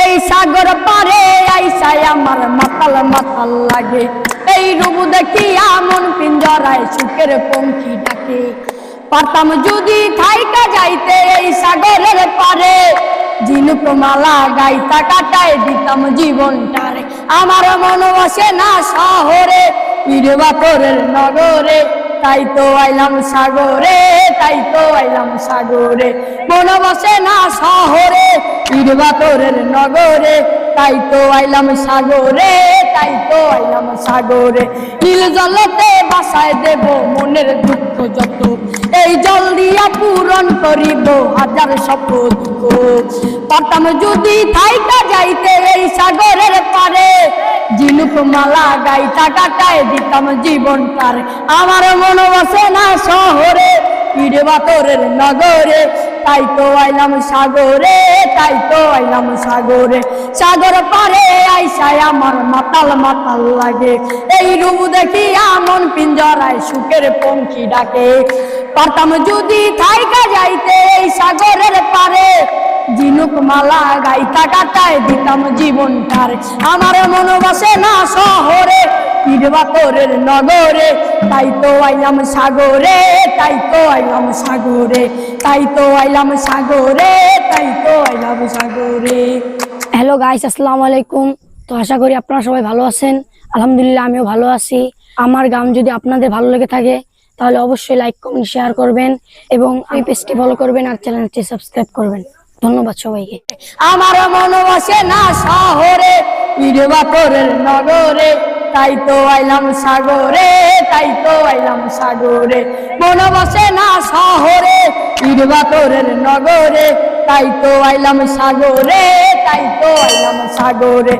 এই সাগর পারে আইসায় আমার মাতাল মাতাল লাগে। এই রূপ দেখিয়া মন পিঞ্জরায় সুখের পঙ্খী ডাকে। পারতাম যদি থাইকা যাইতে এই সাগরের পারে, ঝিনুক মালা গাইতা কাটায় দিতাম জীবনটারে। আমার মন বসে না শহরে, ইট পাথরের নগরে, তাই তো আইলাম সাগরে, তাই তো আইলাম সাগরে। মন বসে না শহরে, ইট পাথরের নগরে, তাই তো আইলাম সাগরে, তাই তো আইলাম সাগরে। নীল জলতে বাসায় দেব মনের দুঃখ যত, এই জল দিয়া পূরণ করিব হাজার স্বপ্ন দুঃখ। পারতাম যদি থাইকা যাইতে এই সাগরের পারে, ঝিনুক মালা গাইতা কাটায় দিতাম জীবনটার। আমার মন বসে না শহরে, ইট পাথরের নগরে, তাই তো আইলাম সাগরে, তাই তো আইলাম সাগরে। সাগর পারে আইসায় আমার মাতাল মাতাল লাগে। এই রূপ দেখিয়া মন পিঞ্জরায় সুখের পঙ্খী ডাকে। পারতাম যদি থাইকা যাইতে এই সাগরের পারে, ঝিনুক মালা গাইতা কাটায় দিতাম জীবনটার। আমার মন বসে না শহরে, ইট পাথরের নগরে, তাই তো আইলাম সাগরে, তাই তো আইলাম সাগরে, তাই তো আইলাম সাগরে, তাই তো আইলাম সাগরে। হ্যালো গাইস, আসসালামু আলাইকুম। তো আশা করি আপনারা সবাই ভালো আছেন। আলহামদুলিল্লাহ আমিও ভালো আছি। আমার গান যদি আপনাদের ভালো লেগে থাকে তাহলে অবশ্যই লাইক কমেন্ট শেয়ার করবেন এবং এই পেজটি ফলো করবেন আর চ্যানেলটি সাবস্ক্রাইব করবেন। ধন্যবাদ সবাইকে। আমার মন বসে না শহরে, ইট পাথরের নগরে, তাই তো আইলাম সাগরে, তাই তো আইলাম সাগরে। মন বসে না শহরে, ইট পাথরের নগরে, তাই তো আইলাম সাগরে, তাই তো আইলাম সাগরে।